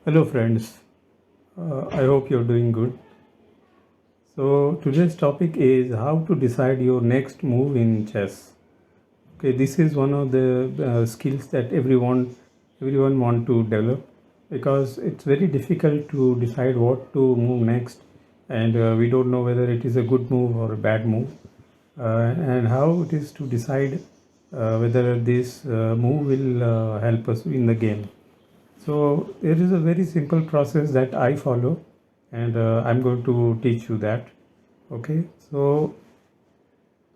Hello friends, I hope you're doing good. So today's topic is how to decide your next move in chess. Okay, this is one of the skills that everyone want to develop because it's very difficult to decide what to move next, and we don't know whether it is a good move or a bad move, and how it is to decide whether this move will help us in the game. So there is a very simple process that I follow, and I'm going to teach you that. Okay, so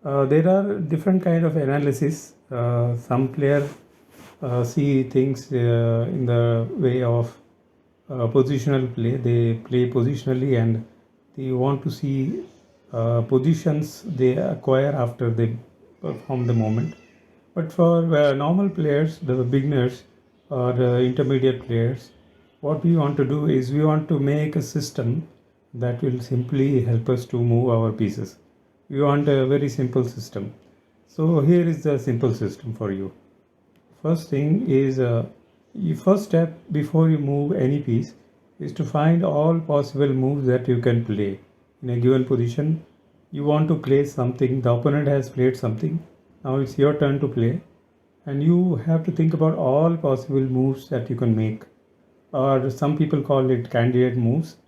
there are different kind of analysis. Some player see things in the way of positional play. They play positionally, and they want to see positions they acquire after they perform the moment. But for normal players, the beginners or intermediate players, what we want to do is we want to make a system that will simply help us to move our pieces. We want a very simple system. So here is the simple system for you. First thing is, your first step before you move any piece is to find all possible moves that you can play in a given position. You want to play something, the opponent has played something, now it's your turn to play, and you have to think about all possible moves that you can make, or some people call it candidate moves.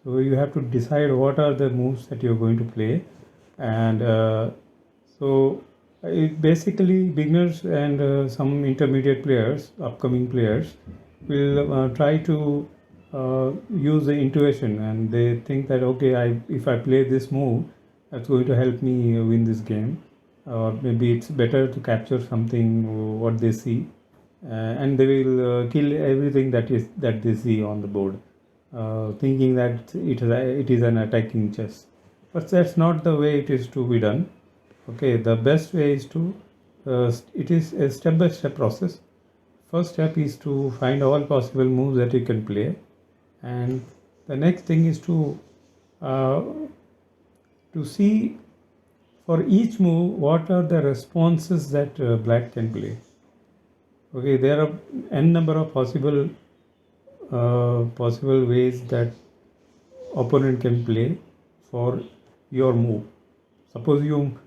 So you have to decide what are the moves that you're going to play, and so it basically beginners and some intermediate players, upcoming players, will try to use the intuition, and they think that okay, if I play this move, that's going to help me win this game, or maybe it's better to capture something what they see, and they will kill everything that they see on the board, thinking that it is an attacking chess. But that's not the way it is to be done. Okay, the best way is to it is a step-by-step process. First step is to find all possible moves that you can play, and the next thing is uh, to see for each move what are the responses that black can play. Okay, there are n number of possible ways that opponent can play for your move. Suppose you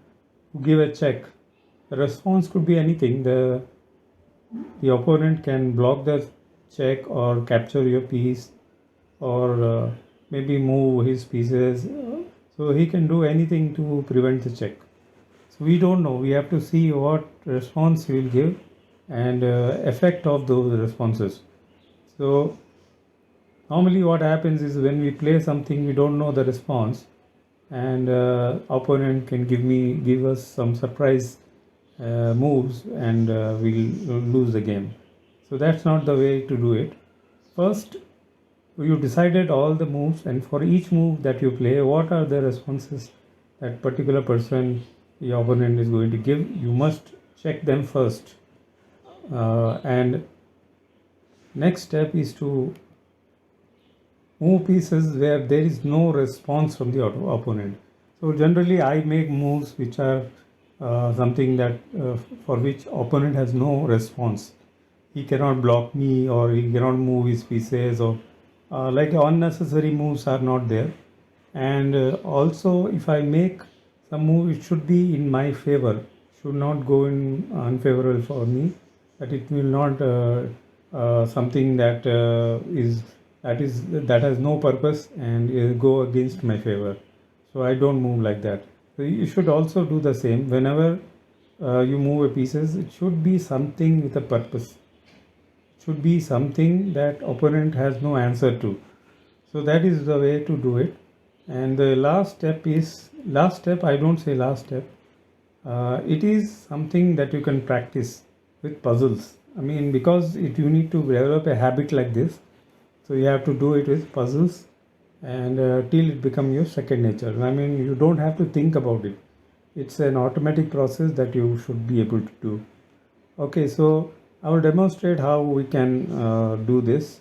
give a check, the response could be anything. The opponent can block the check or capture your piece, or maybe move his pieces. So he can do anything to prevent the check. So we don't know. We have to see what response he will give, and effect of those responses. So normally what happens is when we play something we don't know the response, and opponent can give us some surprise moves, and we'll lose the game. So that's not the way to do it. First, you decided all the moves, and for each move that you play, what are the responses that particular person, the opponent, is going to give. You must check them first, and next step is to move pieces where there is no response from the opponent. So generally I make moves which are something that for which opponent has no response. He cannot block me, or he cannot move his pieces, or like unnecessary moves are not there. And also if I make some move, it should be in my favor, should not go in unfavorable for me, that it will not something that has no purpose and go against my favor. So I don't move like that. So you should also do the same. Whenever you move a pieces, it should be something with a purpose, should be something that opponent has no answer to. So that is the way to do it. And the last step, I don't say last step, it is something that you can practice with puzzles. I mean, because you need to develop a habit like this, so you have to do it with puzzles, and till it become your second nature. I mean, you don't have to think about it. It's an automatic process that you should be able to do. Okay, so I will demonstrate how we can do this.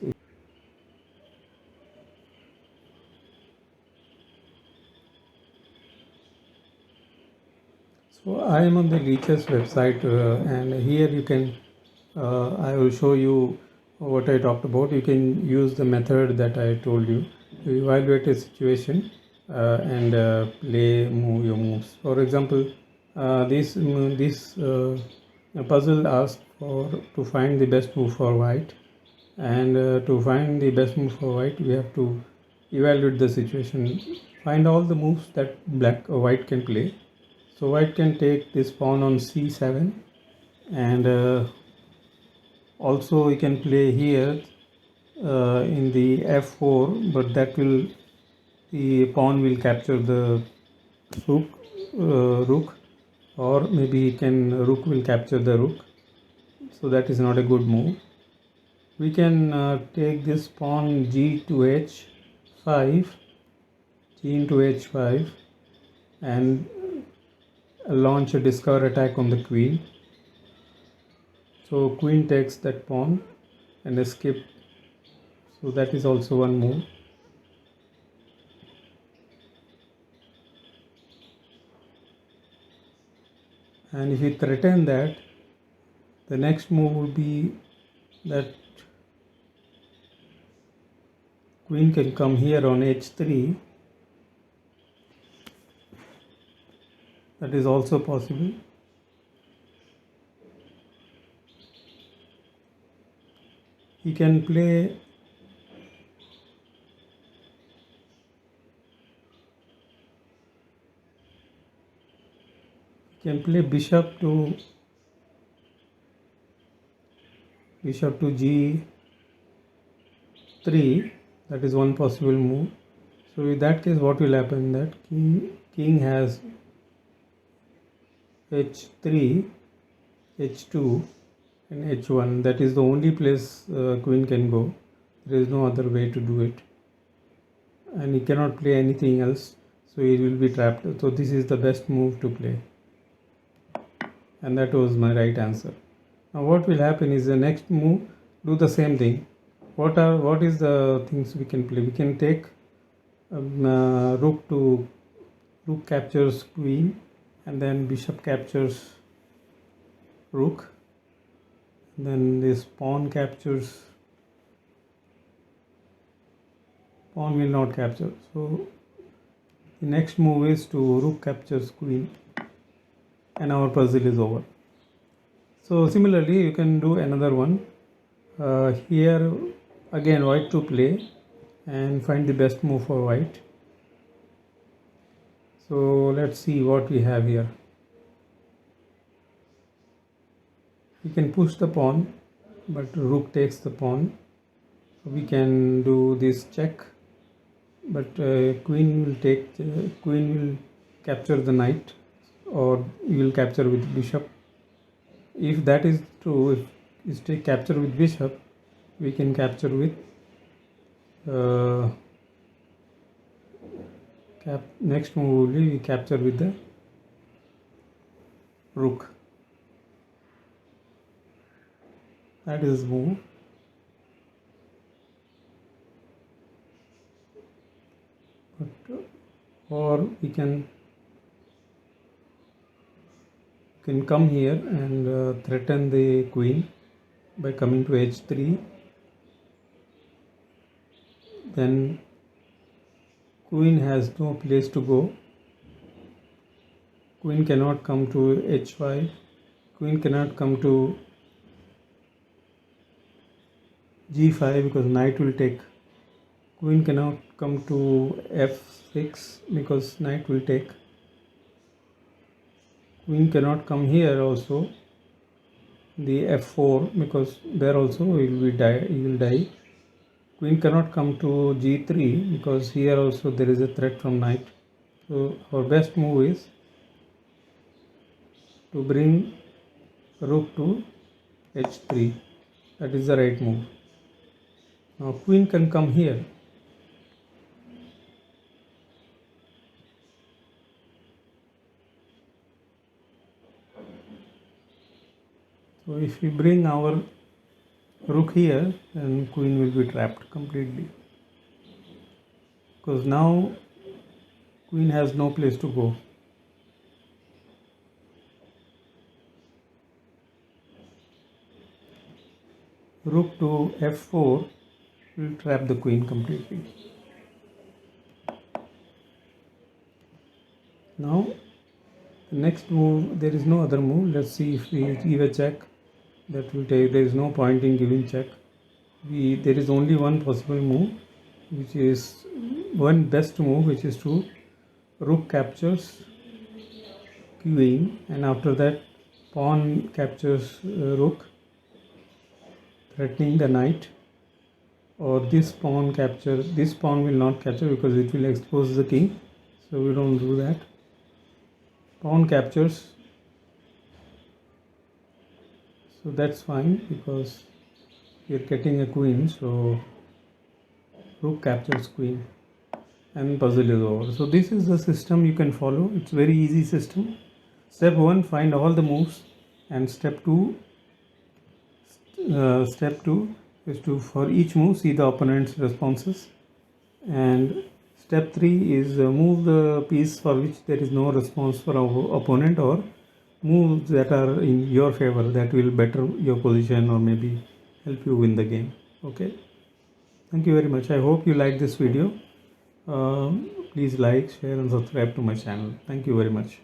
So I am on the Leech's website, and here you can I will show you what I talked about, you can use the method that I told you to evaluate a situation and play your moves. For example, this puzzle asks for to find the best move for white, and to find the best move for white, we have to evaluate the situation, find all the moves that black or white can play. So white can take this pawn on c7, and also we can play here in the f4, but that will, the pawn will capture the rook, or maybe rook will capture the rook, so that is not a good move. We can take this pawn g to h5, g into h5, and launch a discover attack on the queen. So queen takes that pawn and escape, so that is also one move. And if we threaten that, the next move will be that queen can come here on h3. That is also possible. He can play bishop to g3. That is one possible move. So in that case, what will happen, that king has h3, h2 and h1. That is the only place queen can go. There is no other way to do it, and he cannot play anything else, so he will be trapped. So this is the best move to play, and that was my right answer. Now what will happen is, the next move, do the same thing. What is the things we can play? We can take rook captures queen, and then bishop captures rook, and then this pawn will not capture. So the next move is to rook captures queen, and our puzzle is over. So similarly, you can do another one. Here again, white to play and find the best move for white. So let's see what we have here. We can push the pawn, but rook takes the pawn. We can do this check, but queen will capture the knight, or you will capture with bishop. If that is true, if you take capture with bishop, we can capture with next move will be we capture with the rook. That is move. But, or we can come here and threaten the queen by coming to h3. Then queen has no place to go. Queen cannot come to h5. Queen cannot come to g5 because knight will take. Queen cannot come to f6 because knight will take. Queen cannot come here also, the f4, because there also he will die. Queen cannot come to g3 because here also there is a threat from knight. So our best move is to bring rook to h3. That is the right move. Now queen can come here. So if we bring our rook here, then queen will be trapped completely, because now queen has no place to go. rook to f4 will trap the queen completely. Now the next move, there is no other move. Let's see if we give a check. That will take, there is no point in giving check. There is only one possible move, which is one best move, which is to rook captures queen, and after that pawn captures rook, threatening the knight. Or this pawn will not capture because it will expose the king, so we don't do that. Pawn captures, so that's fine because we are getting a queen, so rook captures queen and puzzle is over. So this is the system you can follow. It's very easy system. Step 1, find all the moves, and step 2 is to, for each move, see the opponent's responses, and step 3 is move the piece for which there is no response for our opponent, or moves that are in your favor that will better your position or maybe help you win the game. Okay, thank you very much. I hope you like this video. Please like, share and subscribe to my channel. Thank you very much.